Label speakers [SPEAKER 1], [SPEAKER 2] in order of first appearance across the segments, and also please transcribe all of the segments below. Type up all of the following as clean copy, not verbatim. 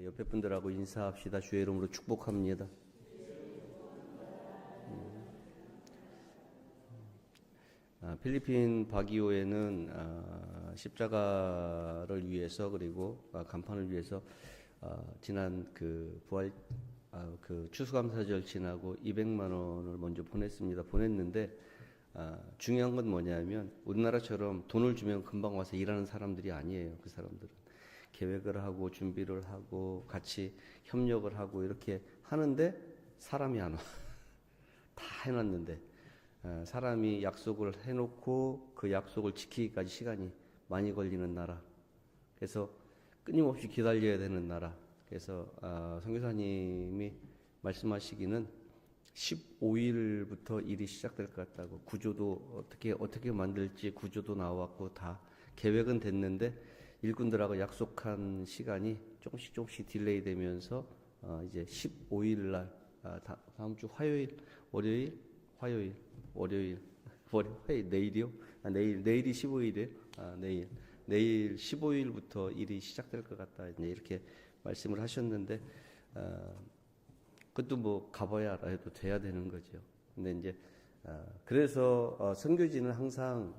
[SPEAKER 1] 옆에 분들하고 인사합시다. 주의 이름으로 축복합니다. 필리핀 바기오에는 십자가를 위해서 그리고 간판을 위해서 지난 그 부활 그 추수감사절 지나고 200만 원을 먼저 보냈는데 중요한 건 뭐냐면 우리나라처럼 돈을 주면 금방 와서 일하는 사람들이 아니에요. 그 사람들은 계획을 하고 준비를 하고 같이 협력을 하고 이렇게 하는데 사람이 안 와. 다 해놨는데 사람이 약속을 해놓고 그 약속을 지키기까지 시간이 많이 걸리는 나라. 그래서 끊임없이 기다려야 되는 나라. 그래서 선교사님이 말씀하시기는 15일부터 일이 시작될 것 같다고. 구조도 어떻게 만들지 구조도 나왔고 다 계획은 됐는데 일꾼들하고 약속한 시간이 조금씩 딜레이 되면서 이제 15일 날 다음 주 화요일, 화요일, 내일이요? 내일이 15일이에요. 내일 15일부터 일이 시작될 것 같다. 이제 이렇게 말씀을 하셨는데, 그것도 뭐 가봐야 알아 해도 돼야 되는 거죠. 근데 이제, 그래서, 선교지는 항상,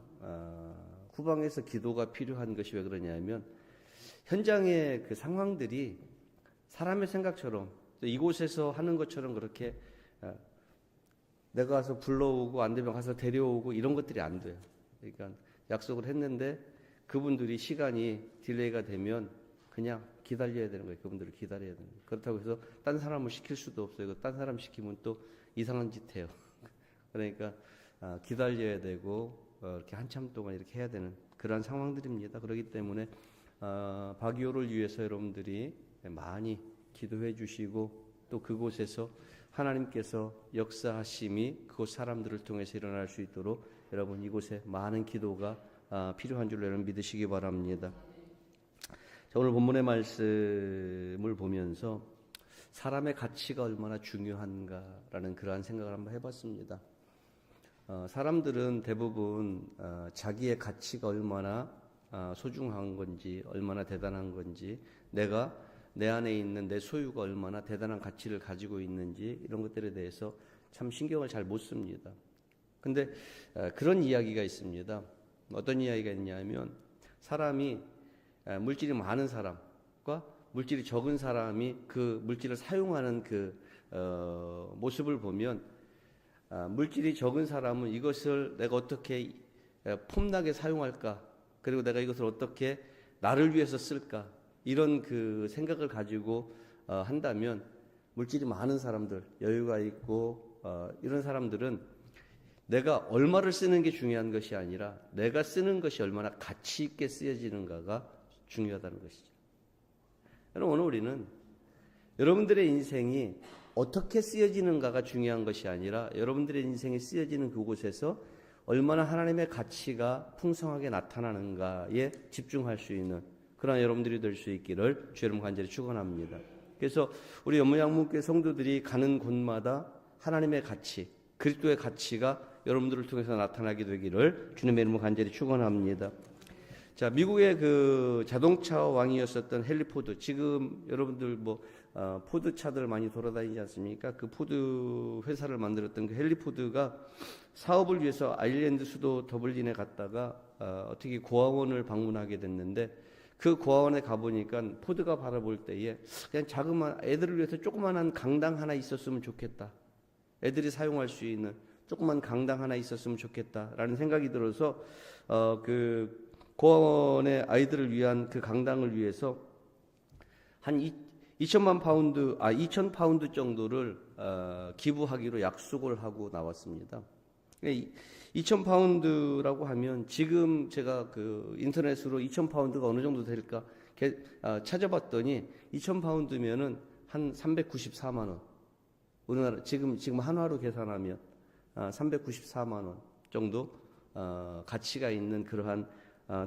[SPEAKER 1] 후방에서 기도가 필요한 것이 왜 그러냐면, 현장의 그 상황들이 사람의 생각처럼, 이곳에서 하는 것처럼 그렇게, 내가 가서 불러오고 안 되면 가서 데려오고 이런 것들이 안 돼요. 그러니까 약속을 했는데 그분들이 시간이 딜레이가 되면 그냥 기다려야 되는 거예요. 그분들을 기다려야 되는 거예요. 그렇다고 해서 딴 사람을 시킬 수도 없어요. 딴 사람 시키면 또 이상한 짓 해요. 그러니까 기다려야 되고 이렇게 한참 동안 이렇게 해야 되는 그런 상황들입니다. 그렇기 때문에 바기오를 위해서 여러분들이 많이 기도해 주시고 또 그곳에서 하나님께서 역사하심이 그곳 사람들을 통해서 일어날 수 있도록 여러분 이곳에 많은 기도가 필요한 줄로 여러분 믿으시기 바랍니다. 자, 오늘 본문의 말씀을 보면서 사람의 가치가 얼마나 중요한가라는 그러한 생각을 한번 해봤습니다. 사람들은 대부분 자기의 가치가 얼마나 소중한 건지 얼마나 대단한 건지 내가 내 안에 있는 내 소유가 얼마나 대단한 가치를 가지고 있는지 이런 것들에 대해서 참 신경을 잘 못 씁니다. 근데 그런 이야기가 있습니다. 어떤 이야기가 있냐면 사람이 물질이 많은 사람과 물질이 적은 사람이 그 물질을 사용하는 그 모습을 보면 물질이 적은 사람은 이것을 내가 어떻게 폼나게 사용할까 그리고 내가 이것을 어떻게 나를 위해서 쓸까 이런 그 생각을 가지고 한다면 물질이 많은 사람들, 여유가 있고 이런 사람들은 내가 얼마를 쓰는 게 중요한 것이 아니라 내가 쓰는 것이 얼마나 가치 있게 쓰여지는가가 중요하다는 것이죠. 여러분 오늘 우리는 여러분들의 인생이 어떻게 쓰여지는가가 중요한 것이 아니라 여러분들의 인생이 쓰여지는 그곳에서 얼마나 하나님의 가치가 풍성하게 나타나는가에 집중할 수 있는 그러나 여러분들이 될 수 있기를 주 여러분 간절히 축원합니다. 그래서 우리 연무양문교회 성도들이 가는 곳마다 하나님의 가치, 그리스도의 가치가 여러분들을 통해서 나타나게 되기를 주님의 이름으로 간절히 축원합니다. 자, 미국의 그 자동차 왕이었었던 헨리 포드, 지금 여러분들 포드 차들 많이 돌아다니지 않습니까? 그 포드 회사를 만들었던 그 헨리 포드가 사업을 위해서 아일랜드 수도 더블린에 갔다가 어떻게 고아원을 방문하게 됐는데 그 고아원에 가보니까 포드가 바라볼 때에 그냥 자그마한 애들을 위해서 조그만한 강당 하나 있었으면 좋겠다. 애들이 사용할 수 있는 조그만 강당 하나 있었으면 좋겠다라는 생각이 들어서 그 고아원의 아이들을 위한 그 강당을 위해서 한 2,000 파운드 정도를 기부하기로 약속을 하고 나왔습니다. 2,000파운드라고 하면 지금 제가 그 인터넷으로 2,000파운드가 어느 정도 될까 찾아봤더니 2,000파운드면은 한 394만 원. 우리나라 지금 한화로 계산하면 394만 원 정도 가치가 있는 그러한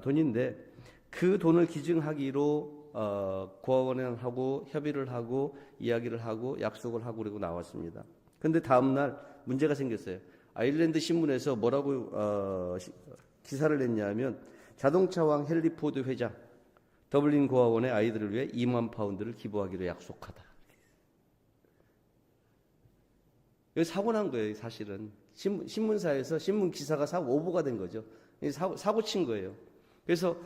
[SPEAKER 1] 돈인데 그 돈을 기증하기로 고아원하고 협의를 하고 이야기를 하고 약속을 하고 그리고 나왔습니다. 근데 다음 날 문제가 생겼어요. 아일랜드 신문에서 뭐라고 기사를 냈냐면 자동차왕 헨리 포드 회장 더블린 고아원의 아이들을 위해 2만 파운드를 기부하기로 약속하다. 이거 사고 난 거예요, 사실은. 신문사에서 신문 기사가 오보가 된 거죠. 사고 친 거예요. 그래서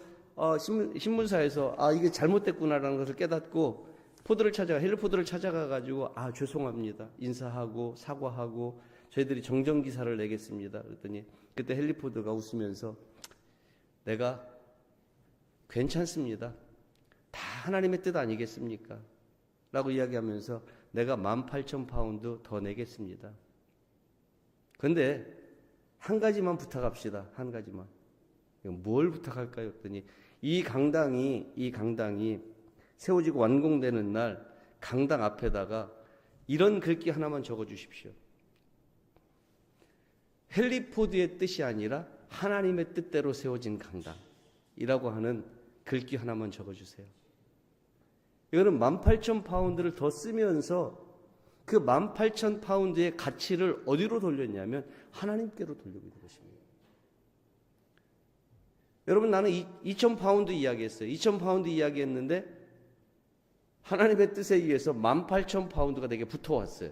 [SPEAKER 1] 신문사에서 이게 잘못됐구나라는 것을 깨닫고 헨리 포드를 찾아가 가지고 죄송합니다. 인사하고 사과하고 저희들이 정정 기사를 내겠습니다. 그랬더니 그때 헨리 포드가 웃으면서 내가 괜찮습니다. 다 하나님의 뜻 아니겠습니까? 라고 이야기하면서 내가 18,000파운드 더 내겠습니다. 그런데 한 가지만 부탁합시다. 한 가지만. 뭘 부탁할까요? 했더니 이 강당이 세워지고 완공되는 날 강당 앞에다가 이런 글귀 하나만 적어주십시오. 헨리 포드의 뜻이 아니라 하나님의 뜻대로 세워진 강당이라고 하는 글귀 하나만 적어주세요. 이거는 18,000파운드를 더 쓰면서 그 18,000파운드의 가치를 어디로 돌렸냐면 하나님께로 돌리고 있는 것입니다. 여러분, 나는 2,000파운드 이야기했어요. 2,000파운드 이야기했는데 하나님의 뜻에 의해서 18,000파운드가 내게 붙어왔어요.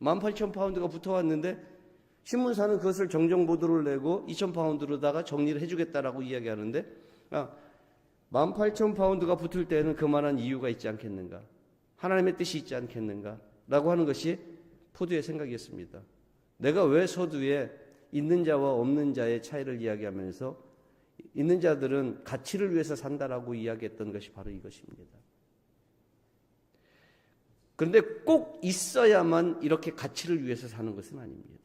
[SPEAKER 1] 18,000파운드가 붙어왔는데 신문사는 그것을 정정 보도를 내고 2,000파운드로다가 정리를 해주겠다라고 이야기하는데 18,000파운드가 붙을 때는 그만한 이유가 있지 않겠는가? 하나님의 뜻이 있지 않겠는가? 라고 하는 것이 포드의 생각이었습니다. 내가 왜 서두에 있는 자와 없는 자의 차이를 이야기하면서 있는 자들은 가치를 위해서 산다라고 이야기했던 것이 바로 이것입니다. 그런데 꼭 있어야만 이렇게 가치를 위해서 사는 것은 아닙니다.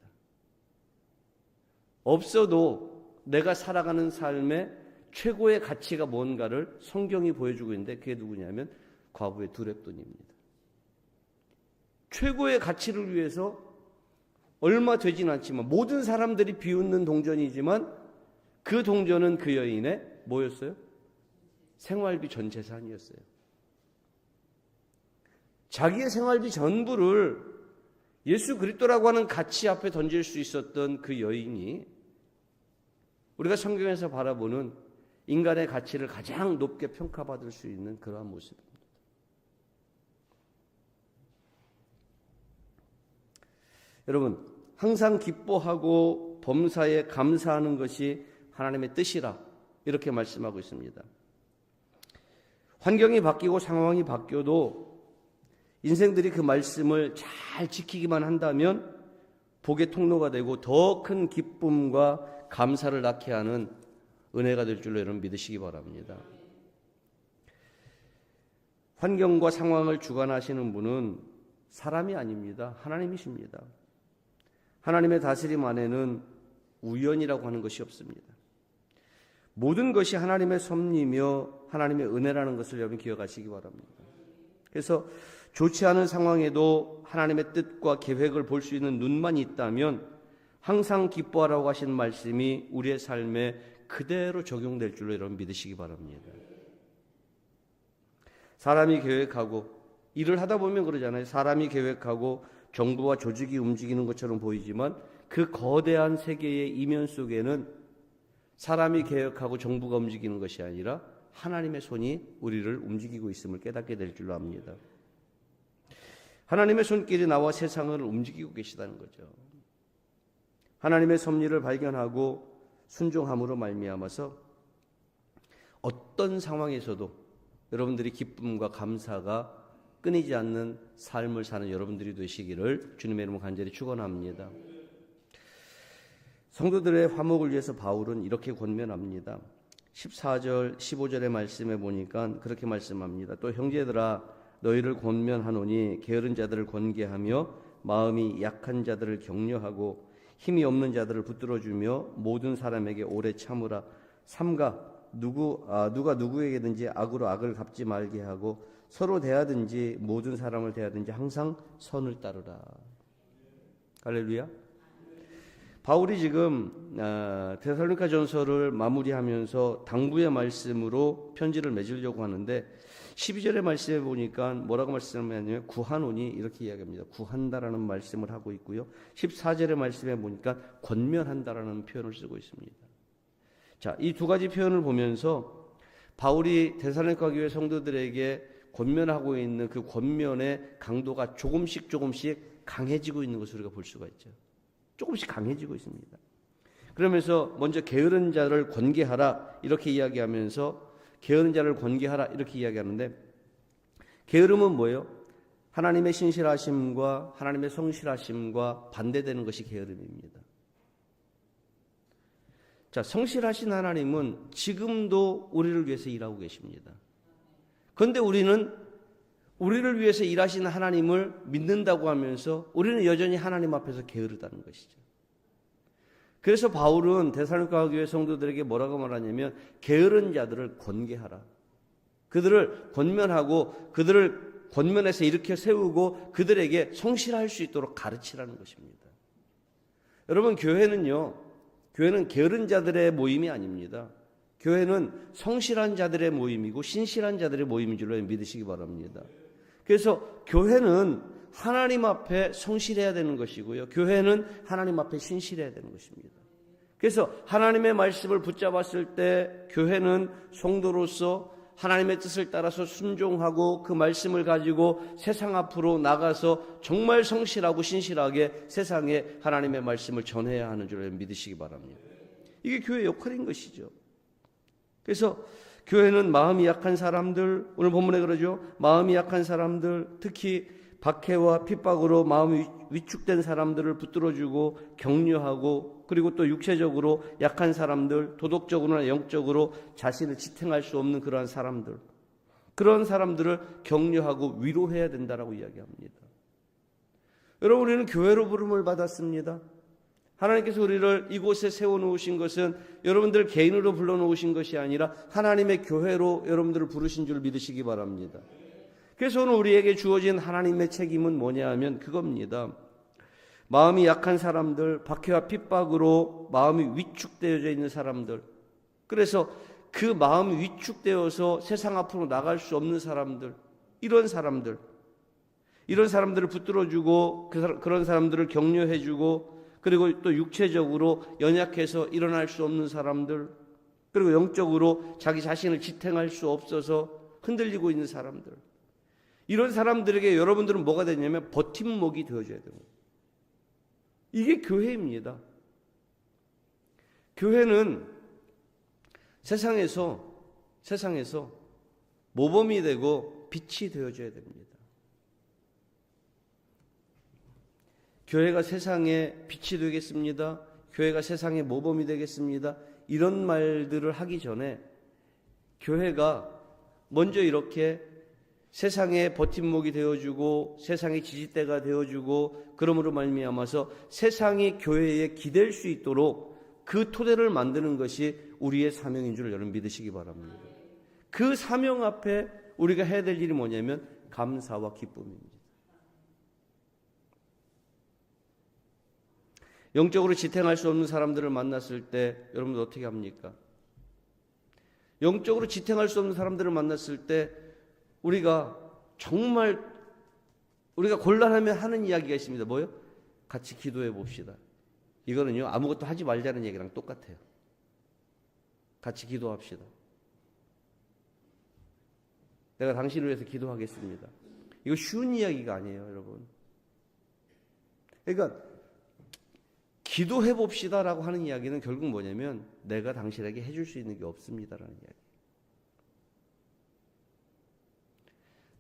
[SPEAKER 1] 없어도 내가 살아가는 삶의 최고의 가치가 뭔가를 성경이 보여주고 있는데 그게 누구냐면 과부의 두렙돈입니다. 최고의 가치를 위해서 얼마 되진 않지만 모든 사람들이 비웃는 동전이지만 그 동전은 그 여인의 뭐였어요? 생활비 전 재산이었어요. 자기의 생활비 전부를 예수 그리스도라고 하는 가치 앞에 던질 수 있었던 그 여인이 우리가 성경에서 바라보는 인간의 가치를 가장 높게 평가받을 수 있는 그러한 모습입니다. 여러분, 항상 기뻐하고 범사에 감사하는 것이 하나님의 뜻이라 이렇게 말씀하고 있습니다. 환경이 바뀌고 상황이 바뀌어도 인생들이 그 말씀을 잘 지키기만 한다면 복의 통로가 되고 더 큰 기쁨과 감사를 낳게 하는 은혜가 될 줄로 여러분 믿으시기 바랍니다. 환경과 상황을 주관하시는 분은 사람이 아닙니다. 하나님이십니다. 하나님의 다스림 안에는 우연이라고 하는 것이 없습니다. 모든 것이 하나님의 섭리며 하나님의 은혜라는 것을 여러분 기억하시기 바랍니다. 그래서 좋지 않은 상황에도 하나님의 뜻과 계획을 볼 수 있는 눈만 있다면 항상 기뻐하라고 하신 말씀이 우리의 삶에 그대로 적용될 줄로 여러분 믿으시기 바랍니다. 사람이 계획하고 일을 하다 보면 그러잖아요. 사람이 계획하고 정부와 조직이 움직이는 것처럼 보이지만 그 거대한 세계의 이면 속에는 사람이 계획하고 정부가 움직이는 것이 아니라 하나님의 손이 우리를 움직이고 있음을 깨닫게 될 줄로 압니다. 하나님의 손길이 나와 세상을 움직이고 계시다는 거죠. 하나님의 섭리를 발견하고 순종함으로 말미암아서 어떤 상황에서도 여러분들이 기쁨과 감사가 끊이지 않는 삶을 사는 여러분들이 되시기를 주님의 이름으로 간절히 축원합니다. 성도들의 화목을 위해서 바울은 이렇게 권면합니다. 14절, 15절의 말씀에 보니까 그렇게 말씀합니다. 또 형제들아 너희를 권면하노니 게으른 자들을 권계하며 마음이 약한 자들을 격려하고 힘이 없는 자들을 붙들어주며 모든 사람에게 오래 참으라. 삼가 누가 누구에게든지 악으로 악을 갚지 말게 하고 서로 대하든지 모든 사람을 대하든지 항상 선을 따르라. 할렐루야. 바울이 지금 데살로니가 전서를 마무리하면서 당부의 말씀으로 편지를 맺으려고 하는데 12절의 말씀에 보니까 뭐라고 말씀하냐면 구하노니 이렇게 이야기합니다. 구한다라는 말씀을 하고 있고요. 14절의 말씀에 보니까 권면한다라는 표현을 쓰고 있습니다. 자, 이 두 가지 표현을 보면서 바울이 데살로니가 교회 성도들에게 권면하고 있는 그 권면의 강도가 조금씩 강해지고 있는 것을 우리가 볼 수가 있죠. 조금씩 강해지고 있습니다. 그러면서 먼저 게으른 자를 권계하라 이렇게 이야기하면서 게으른 자를 권계하라 이렇게 이야기하는데, 게으름은 뭐예요? 하나님의 신실하심과 하나님의 성실하심과 반대되는 것이 게으름입니다. 자, 성실하신 하나님은 지금도 우리를 위해서 일하고 계십니다. 그런데 우리는 우리를 위해서 일하시는 하나님을 믿는다고 하면서 우리는 여전히 하나님 앞에서 게으르다는 것이죠. 그래서 바울은 데살로니가 교회 성도들에게 뭐라고 말하냐면 게으른 자들을 권계하라. 그들을 권면하고 그들을 권면해서 일으켜 세우고 그들에게 성실할 수 있도록 가르치라는 것입니다. 여러분, 교회는 게으른 자들의 모임이 아닙니다. 교회는 성실한 자들의 모임이고 신실한 자들의 모임인 줄로 믿으시기 바랍니다. 그래서 교회는 하나님 앞에 성실해야 되는 것이고요. 교회는 하나님 앞에 신실해야 되는 것입니다. 그래서 하나님의 말씀을 붙잡았을 때 교회는 성도로서 하나님의 뜻을 따라서 순종하고 그 말씀을 가지고 세상 앞으로 나가서 정말 성실하고 신실하게 세상에 하나님의 말씀을 전해야 하는 줄 믿으시기 바랍니다. 이게 교회의 역할인 것이죠. 그래서 교회는 마음이 약한 사람들, 오늘 본문에 그러죠. 마음이 약한 사람들, 특히 박해와 핍박으로 마음이 위축된 사람들을 붙들어주고 격려하고, 그리고 또 육체적으로 약한 사람들, 도덕적으로나 영적으로 자신을 지탱할 수 없는 그러한 사람들, 그런 사람들을 격려하고 위로해야 된다라고 이야기합니다. 여러분, 우리는 교회로 부름을 받았습니다. 하나님께서 우리를 이곳에 세워놓으신 것은 여러분들 개인으로 불러놓으신 것이 아니라 하나님의 교회로 여러분들을 부르신 줄 믿으시기 바랍니다. 그래서 오늘 우리에게 주어진 하나님의 책임은 뭐냐 하면 그겁니다. 마음이 약한 사람들, 박해와 핍박으로 마음이 위축되어져 있는 사람들, 그래서 그 마음이 위축되어서 세상 앞으로 나갈 수 없는 사람들, 이런 사람들을 붙들어주고 그런 사람들을 격려해주고, 그리고 또 육체적으로 연약해서 일어날 수 없는 사람들, 그리고 영적으로 자기 자신을 지탱할 수 없어서 흔들리고 있는 사람들, 이런 사람들에게 여러분들은 뭐가 되냐면 버팀목이 되어줘야 됩니다. 이게 교회입니다. 교회는 세상에서 모범이 되고 빛이 되어줘야 됩니다. 교회가 세상의 빛이 되겠습니다. 교회가 세상의 모범이 되겠습니다. 이런 말들을 하기 전에 교회가 먼저 이렇게 세상의 버팀목이 되어주고 세상의 지지대가 되어주고, 그러므로 말미암아서 세상이 교회에 기댈 수 있도록 그 토대를 만드는 것이 우리의 사명인 줄 여러분 믿으시기 바랍니다. 그 사명 앞에 우리가 해야 될 일이 뭐냐면 감사와 기쁨입니다. 영적으로 지탱할 수 없는 사람들을 만났을 때 여러분들 어떻게 합니까? 영적으로 지탱할 수 없는 사람들을 만났을 때 우리가 곤란하면 하는 이야기가 있습니다. 뭐요? 같이 기도해 봅시다. 이거는요, 아무것도 하지 말자는 얘기랑 똑같아요. 같이 기도합시다. 내가 당신을 위해서 기도하겠습니다. 이거 쉬운 이야기가 아니에요, 여러분. 그러니까 기도해 봅시다라고 하는 이야기는 결국 뭐냐면 내가 당신에게 해줄 수 있는 게 없습니다라는 이야기.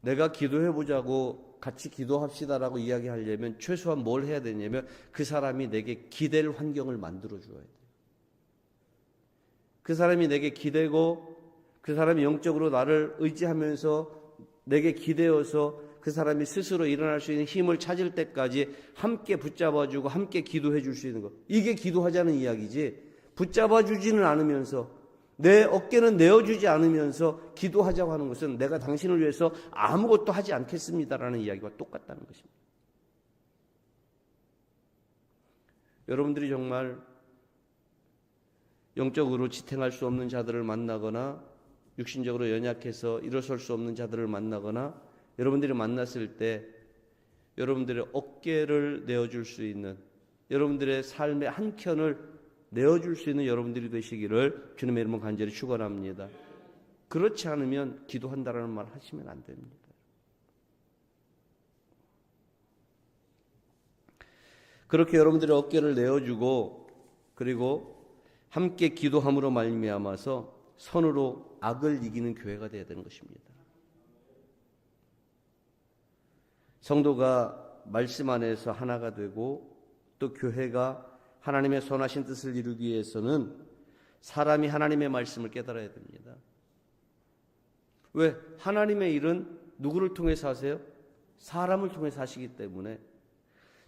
[SPEAKER 1] 내가 기도해보자고 같이 기도합시다라고 이야기하려면 최소한 뭘 해야 되냐면 그 사람이 내게 기댈 환경을 만들어줘야 돼요. 그 사람이 내게 기대고 그 사람이 영적으로 나를 의지하면서 내게 기대어서 그 사람이 스스로 일어날 수 있는 힘을 찾을 때까지 함께 붙잡아주고 함께 기도해 줄 수 있는 것, 이게 기도하자는 이야기지, 붙잡아주지는 않으면서 내 어깨는 내어주지 않으면서 기도하자고 하는 것은 내가 당신을 위해서 아무것도 하지 않겠습니다라는 이야기와 똑같다는 것입니다. 여러분들이 정말 영적으로 지탱할 수 없는 자들을 만나거나 육신적으로 연약해서 일어설 수 없는 자들을 만나거나 여러분들이 만났을 때 여러분들의 어깨를 내어줄 수 있는, 여러분들의 삶의 한 켠을 내어줄 수 있는 여러분들이 되시기를 주님의 이름으로 간절히 축원합니다. 그렇지 않으면 기도한다라는 말 하시면 안 됩니다. 그렇게 여러분들의 어깨를 내어주고 그리고 함께 기도함으로 말미암아서 선으로 악을 이기는 교회가 되어야 되는 것입니다. 성도가 말씀 안에서 하나가 되고 또 교회가 하나님의 선하신 뜻을 이루기 위해서는 사람이 하나님의 말씀을 깨달아야 됩니다. 왜? 하나님의 일은 누구를 통해서 하세요? 사람을 통해서 하시기 때문에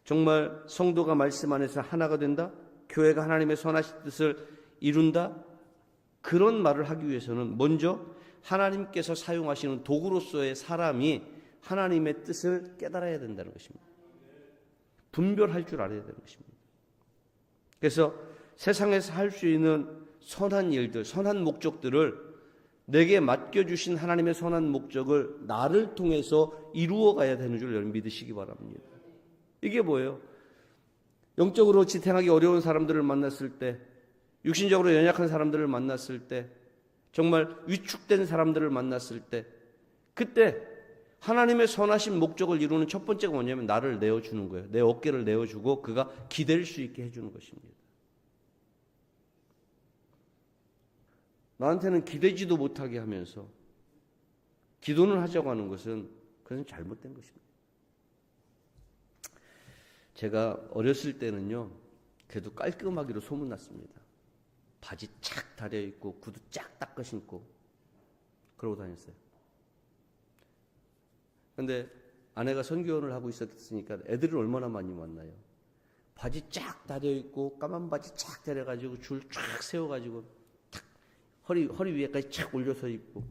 [SPEAKER 1] 정말 성도가 말씀 안에서 하나가 된다? 교회가 하나님의 선하신 뜻을 이룬다? 그런 말을 하기 위해서는 먼저 하나님께서 사용하시는 도구로서의 사람이 하나님의 뜻을 깨달아야 된다는 것입니다. 분별할 줄 알아야 되는 것입니다. 그래서 세상에서 할 수 있는 선한 일들, 선한 목적들을 내게 맡겨주신 하나님의 선한 목적을 나를 통해서 이루어가야 되는 줄 여러분 믿으시기 바랍니다. 이게 뭐예요? 영적으로 지탱하기 어려운 사람들을 만났을 때, 육신적으로 연약한 사람들을 만났을 때, 정말 위축된 사람들을 만났을 때, 그때 하나님의 선하신 목적을 이루는 첫 번째가 뭐냐면 나를 내어주는 거예요. 내 어깨를 내어주고 그가 기댈 수 있게 해주는 것입니다. 나한테는 기대지도 못하게 하면서 기도는 하자고 하는 것은 그것은 잘못된 것입니다. 제가 어렸을 때는요, 그래도 깔끔하기로 소문났습니다. 바지 착 다려입고 구두 쫙 닦아 신고 그러고 다녔어요. 근데 아내가 선교원을 하고 있었으니까 애들을 얼마나 많이 만나요. 바지 쫙 다려입고 까만 바지 착 다려가지고 줄 쫙 세워가지고 탁 허리 위에까지 착 올려서 입고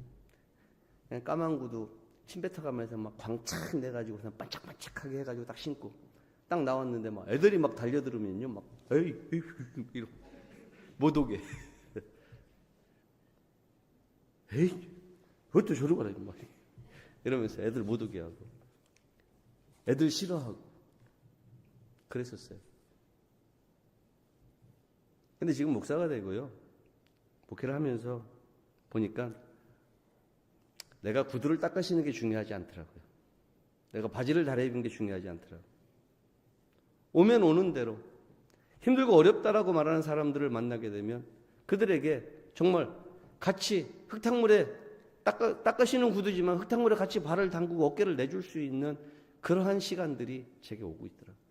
[SPEAKER 1] 그냥 까만 구두 침 뱉어가면서 막 광착 내가지고 그냥 반짝반짝하게 해가지고 딱 신고 딱 나왔는데 막 애들이 막 달려들으면요 막 에이 이러 못 오게 에이 그것도 저러고 가라 막 이러면서 애들 못 오게 하고 애들 싫어하고 그랬었어요. 근데 지금 목사가 되고요 목회를 하면서 보니까 내가 구두를 닦아 신는 게 중요하지 않더라고요. 내가 바지를 다려입는 게 중요하지 않더라고요. 오면 오는 대로 힘들고 어렵다라고 말하는 사람들을 만나게 되면 그들에게 정말 같이 흙탕물에 닦으시는 구두지만 흙탕물에 같이 발을 담그고 어깨를 내줄 수 있는 그러한 시간들이 제게 오고 있더라고요.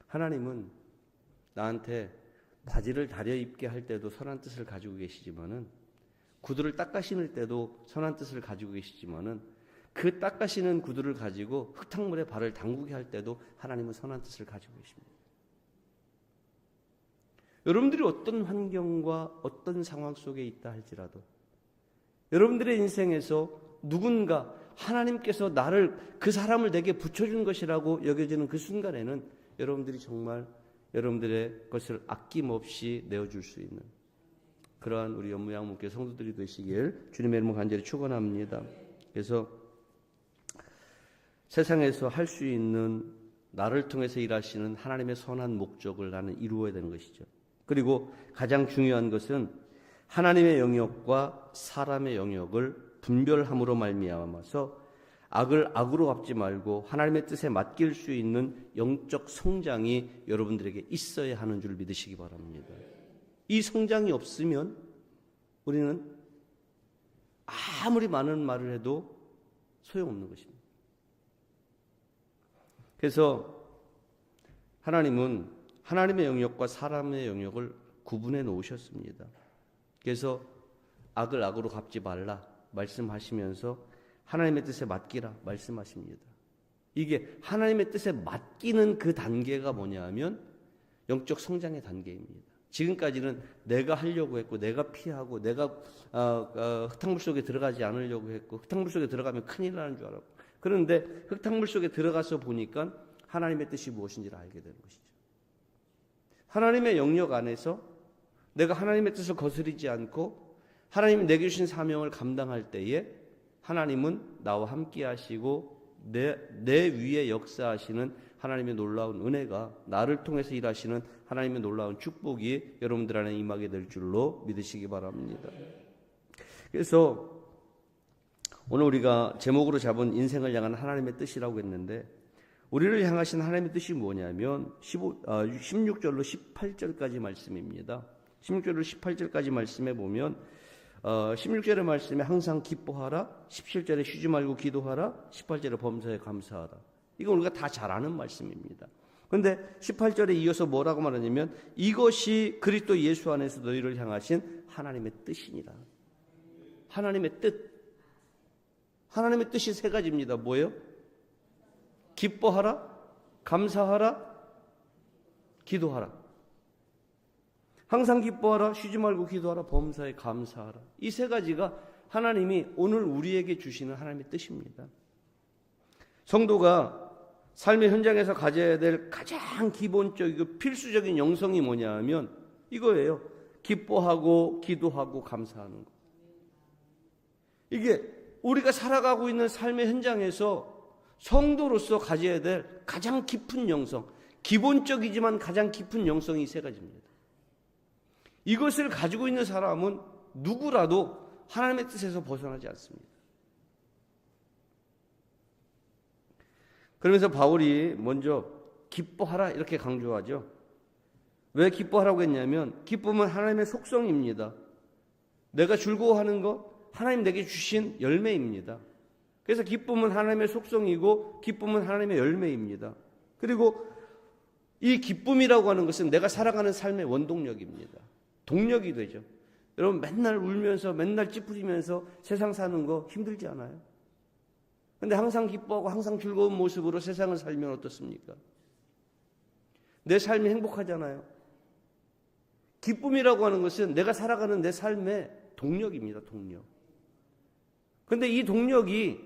[SPEAKER 1] 하나님은 나한테 바지를 다려입게 할 때도 선한 뜻을 가지고 계시지만은 구두를 닦아 신을 때도 선한 뜻을 가지고 계시지만은 그 닦아 신은 구두를 가지고 흙탕물에 발을 담그게 할 때도 하나님은 선한 뜻을 가지고 계십니다. 여러분들이 어떤 환경과 어떤 상황 속에 있다 할지라도 여러분들의 인생에서 누군가 하나님께서 나를 그 사람을 내게 붙여준 것이라고 여겨지는 그 순간에는 여러분들이 정말 여러분들의 것을 아낌없이 내어줄 수 있는 그러한 우리 연무양목교 성도들이 되시길 주님의 이름으로 간절히 축원합니다. 그래서 세상에서 할 수 있는 나를 통해서 일하시는 하나님의 선한 목적을 나는 이루어야 되는 것이죠. 그리고 가장 중요한 것은 하나님의 영역과 사람의 영역을 분별함으로 말미암아서 악을 악으로 갚지 말고 하나님의 뜻에 맡길 수 있는 영적 성장이 여러분들에게 있어야 하는 줄 믿으시기 바랍니다. 이 성장이 없으면 우리는 아무리 많은 말을 해도 소용없는 것입니다. 그래서 하나님은 하나님의 영역과 사람의 영역을 구분해 놓으셨습니다. 그래서 악을 악으로 갚지 말라 말씀하시면서 하나님의 뜻에 맡기라 말씀하십니다. 이게 하나님의 뜻에 맡기는 그 단계가 뭐냐 하면 영적 성장의 단계입니다. 지금까지는 내가 하려고 했고 내가 피하고 내가 흙탕물 속에 들어가지 않으려고 했고 흙탕물 속에 들어가면 큰일 나는 줄 알았고 그런데 흙탕물 속에 들어가서 보니까 하나님의 뜻이 무엇인지를 알게 되는 것이죠. 하나님의 영역 안에서 내가 하나님의 뜻을 거스르지 않고 하나님이 내게 주신 사명을 감당할 때에 하나님은 나와 함께 하시고 내 위에 역사하시는 하나님의 놀라운 은혜가, 나를 통해서 일하시는 하나님의 놀라운 축복이 여러분들 안에 임하게 될 줄로 믿으시기 바랍니다. 그래서 오늘 우리가 제목으로 잡은 인생을 향한 하나님의 뜻이라고 했는데, 우리를 향하신 하나님의 뜻이 뭐냐면 16절로 18절까지 말씀입니다. 16절로 18절까지 말씀에 보면 16절의 말씀에 항상 기뻐하라, 17절에 쉬지 말고 기도하라, 18절에 범사에 감사하라. 이건 우리가 다 잘 아는 말씀입니다. 그런데 18절에 이어서 뭐라고 말하냐면 이것이 그리스도 예수 안에서 너희를 향하신 하나님의 뜻이니라. 하나님의 뜻. 하나님의 뜻이 세 가지입니다. 뭐예요? 기뻐하라, 감사하라, 기도하라. 항상 기뻐하라, 쉬지 말고 기도하라, 범사에 감사하라. 이 세 가지가 하나님이 오늘 우리에게 주시는 하나님의 뜻입니다. 성도가 삶의 현장에서 가져야 될 가장 기본적이고 필수적인 영성이 뭐냐 하면 이거예요. 기뻐하고 기도하고 감사하는 것. 이게 우리가 살아가고 있는 삶의 현장에서 성도로서 가져야 될 가장 깊은 영성, 기본적이지만 가장 깊은 영성이 세 가지입니다. 이것을 가지고 있는 사람은 누구라도 하나님의 뜻에서 벗어나지 않습니다. 그러면서 바울이 먼저 기뻐하라 이렇게 강조하죠. 왜 기뻐하라고 했냐면 기쁨은 하나님의 속성입니다. 내가 즐거워하는 것, 하나님 내게 주신 열매입니다. 그래서 기쁨은 하나님의 속성이고 기쁨은 하나님의 열매입니다. 그리고 이 기쁨이라고 하는 것은 내가 살아가는 삶의 원동력입니다. 동력이 되죠. 여러분 맨날 울면서 맨날 찌푸리면서 세상 사는 거 힘들지 않아요? 근데 항상 기뻐하고 항상 즐거운 모습으로 세상을 살면 어떻습니까? 내 삶이 행복하잖아요. 기쁨이라고 하는 것은 내가 살아가는 내 삶의 동력입니다. 동력. 근데 이 동력이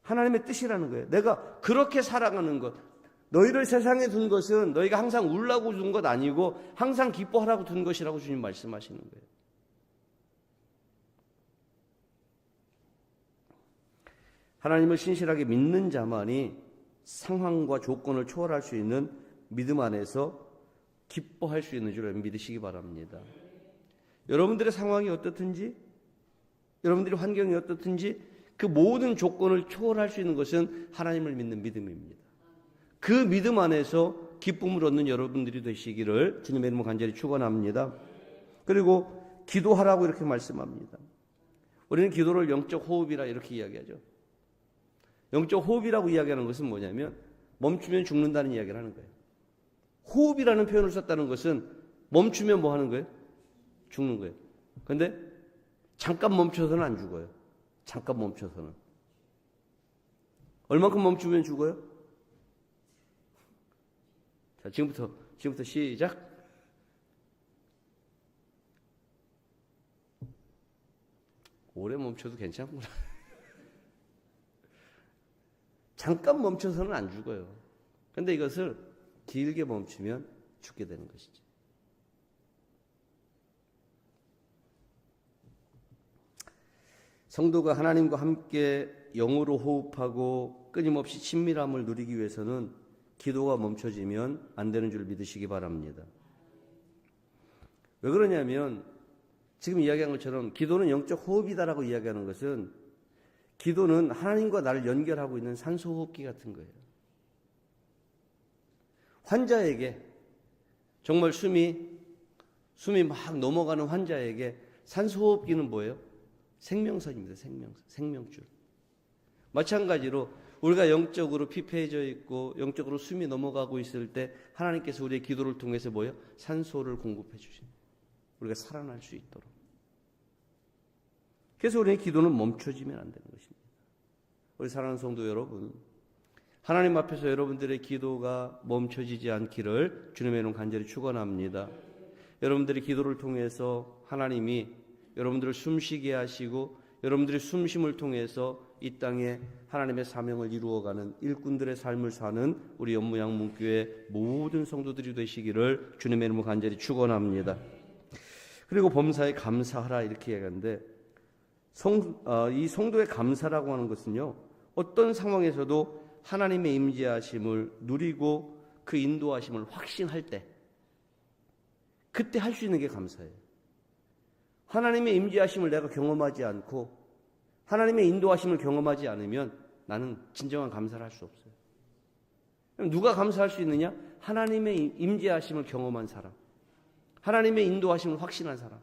[SPEAKER 1] 하나님의 뜻이라는 거예요. 내가 그렇게 살아가는 것, 너희를 세상에 둔 것은 너희가 항상 울라고 둔 것 아니고 항상 기뻐하라고 둔 것이라고 주님 말씀하시는 거예요. 하나님을 신실하게 믿는 자만이 상황과 조건을 초월할 수 있는 믿음 안에서 기뻐할 수 있는 줄 믿으시기 바랍니다. 여러분들의 상황이 어떻든지, 여러분들의 환경이 어떻든지 그 모든 조건을 초월할 수 있는 것은 하나님을 믿는 믿음입니다. 그 믿음 안에서 기쁨을 얻는 여러분들이 되시기를 주님의 이름으로 간절히 축원합니다. 그리고 기도하라고 이렇게 말씀합니다. 우리는 기도를 영적 호흡이라 이렇게 이야기하죠. 영적 호흡이라고 이야기하는 것은 뭐냐면 멈추면 죽는다는 이야기를 하는 거예요. 호흡이라는 표현을 썼다는 것은 멈추면 뭐 하는 거예요? 죽는 거예요. 그런데 잠깐 멈춰서는 안 죽어요. 잠깐 멈춰서는. 얼만큼 멈추면 죽어요? 자, 지금부터 시작. 오래 멈춰도 괜찮구나. 잠깐 멈춰서는 안 죽어요. 그런데 이것을 길게 멈추면 죽게 되는 것이죠. 성도가 하나님과 함께 영으로 호흡하고 끊임없이 친밀함을 누리기 위해서는 기도가 멈춰지면 안 되는 줄 믿으시기 바랍니다. 왜 그러냐면 지금 이야기한 것처럼 기도는 영적 호흡이다라고 이야기하는 것은 기도는 하나님과 나를 연결하고 있는 산소호흡기 같은 거예요. 환자에게 정말 숨이 막 넘어가는 환자에게 산소호흡기는 뭐예요? 생명선입니다. 생명줄. 마찬가지로 우리가 영적으로 피폐해져 있고 영적으로 숨이 넘어가고 있을 때 하나님께서 우리의 기도를 통해서 뭐예요? 산소를 공급해 주십니다. 우리가 살아날 수 있도록. 그래서 우리의 기도는 멈춰지면 안 되는 것입니다. 우리 사랑하는 성도 여러분, 하나님 앞에서 여러분들의 기도가 멈춰지지 않기를 주님의 이름 간절히 축원합니다. 여러분들의 기도를 통해서 하나님이 여러분들을 숨쉬게 하시고 여러분들의 숨쉼을 통해서 이 땅에 하나님의 사명을 이루어가는 일꾼들의 삶을 사는 우리 연무양문교회 모든 성도들이 되시기를 주님의 이름으로 간절히 축원합니다. 그리고 범사에 감사하라 이렇게 얘기하는데 이 성도의 감사라고 하는 것은요, 어떤 상황에서도 하나님의 임재하심을 누리고 그 인도하심을 확신할 때, 그때 할 수 있는 게 감사예요. 하나님의 임재하심을 내가 경험하지 않고 하나님의 인도하심을 경험하지 않으면 나는 진정한 감사를 할 수 없어요. 그럼 누가 감사할 수 있느냐? 하나님의 임재하심을 경험한 사람, 하나님의 인도하심을 확신한 사람.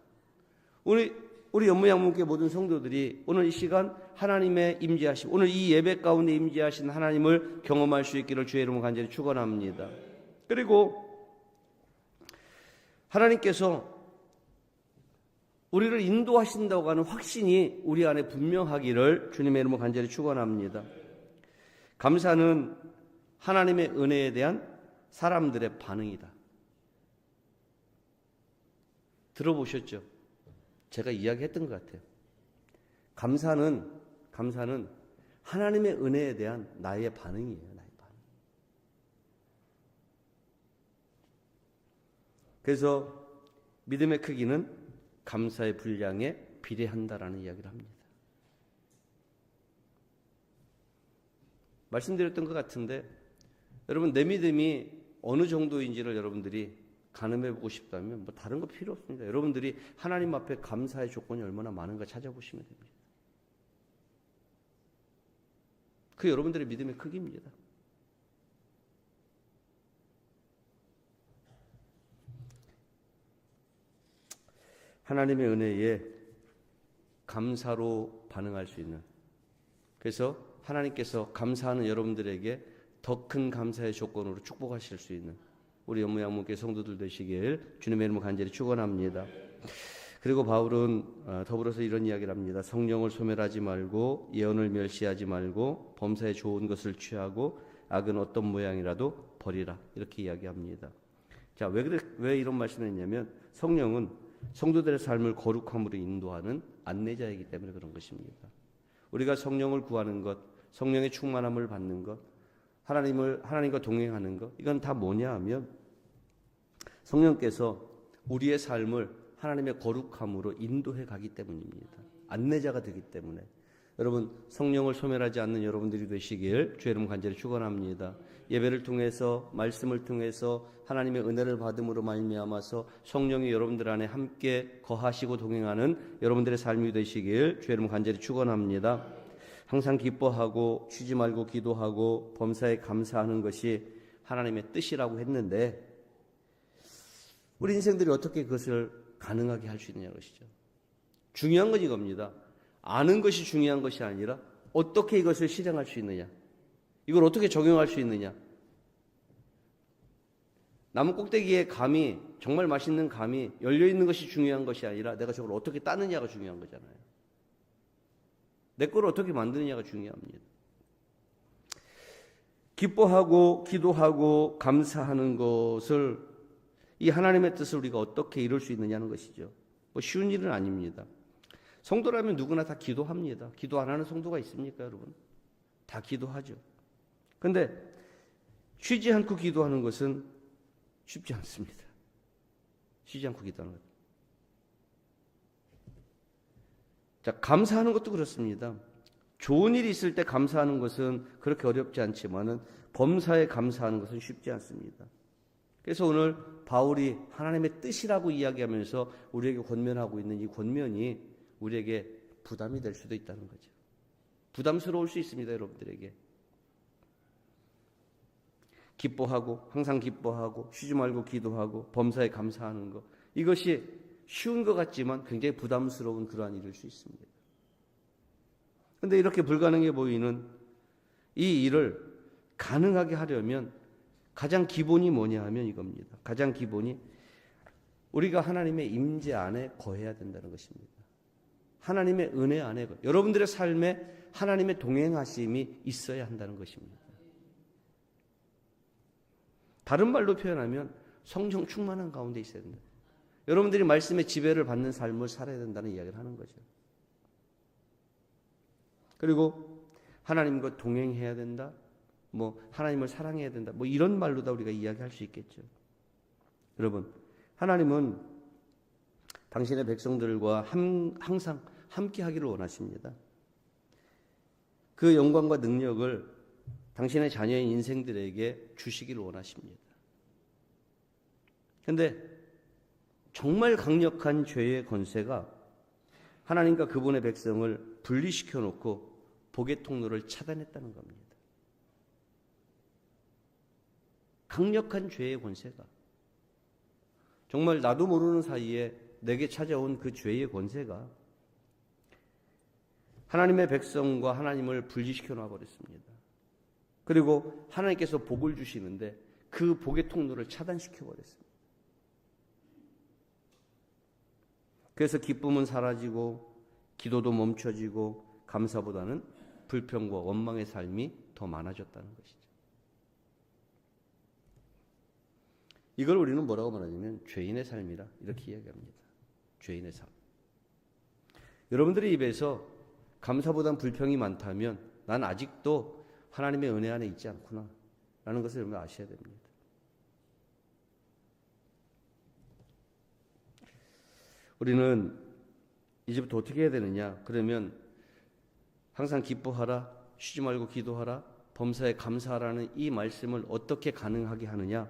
[SPEAKER 1] 우리 연무양문교회 모든 성도들이 오늘 이 시간 하나님의 임재하심, 오늘 이 예배 가운데 임재하신 하나님을 경험할 수 있기를 주의 이름으로 간절히 축원합니다. 그리고 하나님께서 우리를 인도하신다고 하는 확신이 우리 안에 분명하기를 주님의 이름으로 간절히 축원합니다. 감사는 하나님의 은혜에 대한 사람들의 반응이다. 들어보셨죠? 제가 이야기했던 것 같아요. 감사는 하나님의 은혜에 대한 나의 반응이에요. 나의 반응. 그래서 믿음의 크기는 감사의 분량에 비례한다라는 이야기를 합니다. 말씀드렸던 것 같은데 여러분, 내 믿음이 어느 정도인지를 여러분들이 가늠해보고 싶다면 뭐 다른 거 필요 없습니다. 여러분들이 하나님 앞에 감사의 조건이 얼마나 많은가 찾아보시면 됩니다. 그 여러분들의 믿음의 크기입니다. 하나님의 은혜에 감사로 반응할 수 있는, 그래서 하나님께서 감사하는 여러분들에게 더 큰 감사의 조건으로 축복하실 수 있는 우리 연무양문교회 성도들 되시길 주님의 이름으로 간절히 축원합니다. 그리고 바울은 더불어서 이런 이야기를 합니다. 성령을 소멸하지 말고 예언을 멸시하지 말고 범사에 좋은 것을 취하고 악은 어떤 모양이라도 버리라, 이렇게 이야기합니다. 자, 왜 이런 말씀을 했냐면 성령은 성도들의 삶을 거룩함으로 인도하는 안내자이기 때문에 그런 것입니다. 우리가 성령을 구하는 것, 성령의 충만함을 받는 것, 하나님과 동행하는 것, 이건 다 뭐냐 하면 성령께서 우리의 삶을 하나님의 거룩함으로 인도해 가기 때문입니다. 안내자가 되기 때문에. 여러분, 성령을 소멸하지 않는 여러분들이 되시길 주의 이름 간절히 축원합니다. 예배를 통해서, 말씀을 통해서 하나님의 은혜를 받음으로 말미암아서 성령이 여러분들 안에 함께 거하시고 동행하는 여러분들의 삶이 되시길 주의 이름 간절히 축원합니다. 항상 기뻐하고 쉬지 말고 기도하고 범사에 감사하는 것이 하나님의 뜻이라고 했는데 우리 인생들이 어떻게 그것을 가능하게 할 수 있느냐 것이죠. 중요한 건 이겁니다. 아는 것이 중요한 것이 아니라 어떻게 이것을 실행할 수 있느냐, 이걸 어떻게 적용할 수 있느냐. 나무 꼭대기에 감이, 정말 맛있는 감이 열려있는 것이 중요한 것이 아니라 내가 저걸 어떻게 따느냐가 중요한 거잖아요. 내 걸 어떻게 만드느냐가 중요합니다. 기뻐하고 기도하고 감사하는 것을, 이 하나님의 뜻을 우리가 어떻게 이룰 수 있느냐는 것이죠. 뭐 쉬운 일은 아닙니다. 성도라면 누구나 다 기도합니다. 기도 안 하는 성도가 있습니까, 여러분? 다 기도하죠. 그런데 쉬지 않고 기도하는 것은 쉽지 않습니다. 쉬지 않고 기도하는 것. 자, 감사하는 것도 그렇습니다. 좋은 일이 있을 때 감사하는 것은 그렇게 어렵지 않지만은 범사에 감사하는 것은 쉽지 않습니다. 그래서 오늘 바울이 하나님의 뜻이라고 이야기하면서 우리에게 권면하고 있는 이 권면이 우리에게 부담이 될 수도 있다는 거죠. 부담스러울 수 있습니다, 여러분들에게. 기뻐하고, 항상 기뻐하고, 쉬지 말고 기도하고, 범사에 감사하는 것, 이것이 쉬운 것 같지만 굉장히 부담스러운 그러한 일일 수 있습니다. 그런데 이렇게 불가능해 보이는 이 일을 가능하게 하려면 가장 기본이 뭐냐 하면 이겁니다. 가장 기본이 우리가 하나님의 임재 안에 거해야 된다는 것입니다. 하나님의 은혜 안에, 여러분들의 삶에 하나님의 동행하심이 있어야 한다는 것입니다. 다른 말로 표현하면 성령 충만한 가운데 있어야 된다. 여러분들이 말씀의 지배를 받는 삶을 살아야 된다는 이야기를 하는 거죠. 그리고 하나님과 동행해야 된다, 뭐 하나님을 사랑해야 된다, 뭐 이런 말로 다 우리가 이야기할 수 있겠죠. 여러분, 하나님은 당신의 백성들과 항상 함께 하기를 원하십니다. 그 영광과 능력을 당신의 자녀의 인생들에게 주시기를 원하십니다. 그런데 정말 강력한 죄의 권세가 하나님과 그분의 백성을 분리시켜 놓고 복의 통로를 차단했다는 겁니다. 강력한 죄의 권세가 정말 나도 모르는 사이에 내게 찾아온 그 죄의 권세가 하나님의 백성과 하나님을 분리시켜 놔버렸습니다. 그리고 하나님께서 복을 주시는데 그 복의 통로를 차단시켜 버렸습니다. 그래서 기쁨은 사라지고 기도도 멈춰지고 감사보다는 불평과 원망의 삶이 더 많아졌다는 것이죠. 이걸 우리는 뭐라고 말하냐면 죄인의 삶이라 이렇게 이야기합니다. 죄인의 삶. 여러분들의 입에서 감사보단 불평이 많다면 난 아직도 하나님의 은혜 안에 있지 않구나 라는 것을 여러분 아셔야 됩니다. 우리는 이제부터 어떻게 해야 되느냐? 그러면 항상 기뻐하라, 쉬지 말고 기도하라, 범사에 감사하라는 이 말씀을 어떻게 가능하게 하느냐?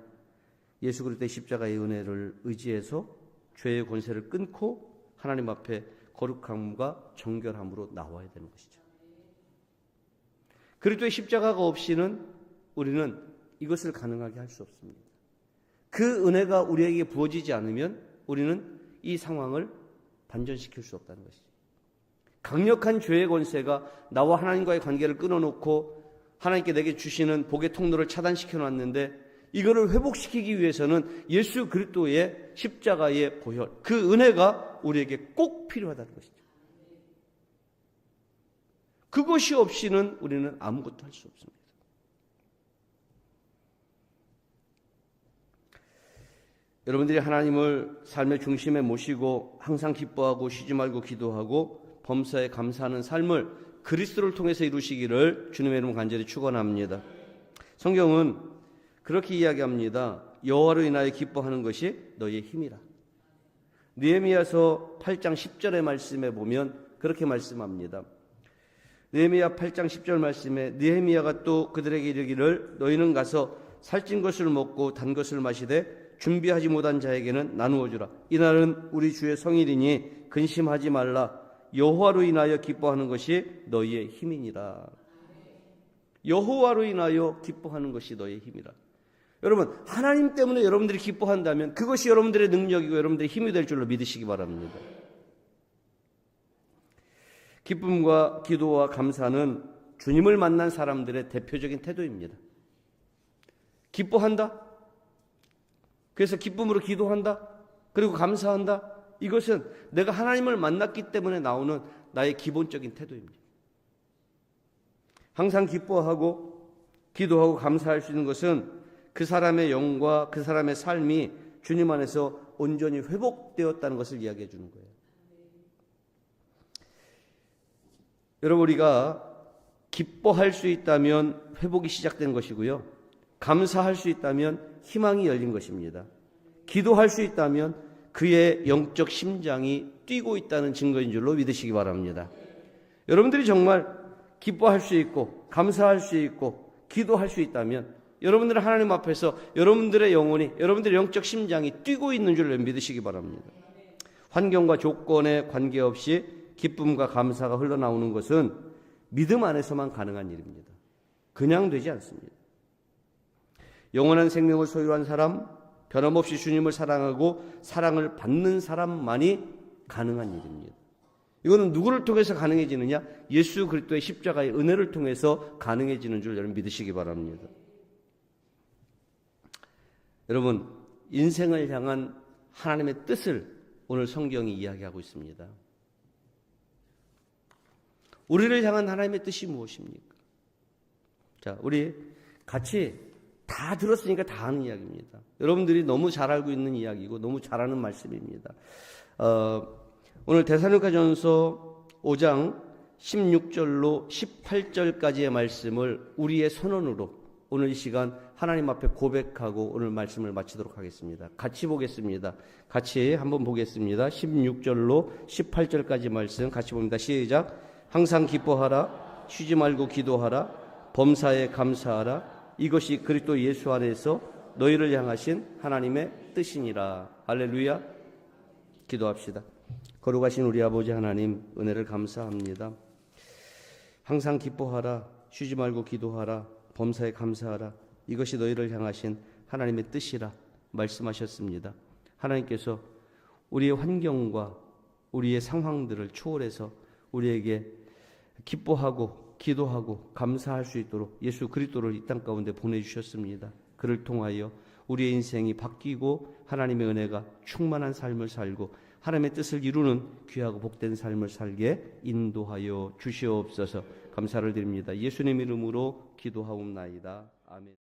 [SPEAKER 1] 예수 그리스도의 십자가의 은혜를 의지해서 죄의 권세를 끊고 하나님 앞에 거룩함과 정결함으로 나와야 되는 것이죠. 그리스도의 십자가가 없이는 우리는 이것을 가능하게 할 수 없습니다. 그 은혜가 우리에게 부어지지 않으면 우리는 이 상황을 반전시킬 수 없다는 것이죠. 강력한 죄의 권세가 나와 하나님과의 관계를 끊어놓고 하나님께 내게 주시는 복의 통로를 차단시켜 놨는데 이거를 회복시키기 위해서는 예수 그리스도의 십자가의 보혈, 그 은혜가 우리에게 꼭 필요하다는 것이죠. 그것이 없이는 우리는 아무것도 할 수 없습니다. 여러분들이 하나님을 삶의 중심에 모시고 항상 기뻐하고 쉬지 말고 기도하고 범사에 감사하는 삶을 그리스도를 통해서 이루시기를 주님의 이름으로 간절히 축원합니다. 성경은 그렇게 이야기합니다. 여호와로 인하여 기뻐하는 것이 너희의 힘이라. 느헤미야서 8장 10절의 말씀에 보면 그렇게 말씀합니다. 느헤미야 8장 10절 말씀에 느헤미야가 또 그들에게 이르기를 너희는 가서 살찐 것을 먹고 단 것을 마시되 준비하지 못한 자에게는 나누어 주라. 이날은 우리 주의 성일이니 근심하지 말라. 여호와로 인하여 기뻐하는 것이 너희의 힘이니라. 여호와로 인하여 기뻐하는 것이 너희의 힘이라. 여러분, 하나님 때문에 여러분들이 기뻐한다면 그것이 여러분들의 능력이고 여러분들의 힘이 될 줄로 믿으시기 바랍니다. 기쁨과 기도와 감사는 주님을 만난 사람들의 대표적인 태도입니다. 기뻐한다. 그래서 기쁨으로 기도한다. 그리고 감사한다. 이것은 내가 하나님을 만났기 때문에 나오는 나의 기본적인 태도입니다. 항상 기뻐하고 기도하고 감사할 수 있는 것은 그 사람의 영과 그 사람의 삶이 주님 안에서 온전히 회복되었다는 것을 이야기해 주는 거예요. 여러분, 우리가 기뻐할 수 있다면 회복이 시작된 것이고요. 감사할 수 있다면 희망이 열린 것입니다. 기도할 수 있다면 그의 영적 심장이 뛰고 있다는 증거인 줄로 믿으시기 바랍니다. 여러분들이 정말 기뻐할 수 있고 감사할 수 있고 기도할 수 있다면 여러분들은 하나님 앞에서 여러분들의 영혼이, 여러분들의 영적 심장이 뛰고 있는 줄로 믿으시기 바랍니다. 환경과 조건에 관계없이 기쁨과 감사가 흘러나오는 것은 믿음 안에서만 가능한 일입니다. 그냥 되지 않습니다. 영원한 생명을 소유한 사람, 변함없이 주님을 사랑하고 사랑을 받는 사람만이 가능한 일입니다. 이거는 누구를 통해서 가능해지느냐? 예수 그리스도의 십자가의 은혜를 통해서 가능해지는 줄 여러분 믿으시기 바랍니다. 여러분, 인생을 향한 하나님의 뜻을 오늘 성경이 이야기하고 있습니다. 우리를 향한 하나님의 뜻이 무엇입니까? 자, 우리 같이 다 들었으니까 다 아는 이야기입니다. 여러분들이 너무 잘 알고 있는 이야기고 너무 잘 아는 말씀입니다. 오늘 데살로니가전서 5장 16절로 18절까지의 말씀을 우리의 선언으로 오늘 이 시간 하나님 앞에 고백하고 오늘 말씀을 마치도록 하겠습니다. 같이 보겠습니다. 같이 한번 보겠습니다. 16절로 18절까지 말씀 같이 봅니다. 시작. 항상 기뻐하라. 쉬지 말고 기도하라. 범사에 감사하라. 이것이 그리스도 예수 안에서 너희를 향하신 하나님의 뜻이니라. 할렐루야. 기도합시다. 거룩하신 우리 아버지 하나님, 은혜를 감사합니다. 항상 기뻐하라. 쉬지 말고 기도하라. 범사에 감사하라. 이것이 너희를 향하신 하나님의 뜻이라 말씀하셨습니다. 하나님께서 우리의 환경과 우리의 상황들을 초월해서 우리에게 기뻐하고 기도하고 감사할 수 있도록 예수 그리스도를 이 땅 가운데 보내주셨습니다. 그를 통하여 우리의 인생이 바뀌고 하나님의 은혜가 충만한 삶을 살고 하나님의 뜻을 이루는 귀하고 복된 삶을 살게 인도하여 주시옵소서. 감사를 드립니다. 예수님 이름으로 기도하옵나이다. 아멘.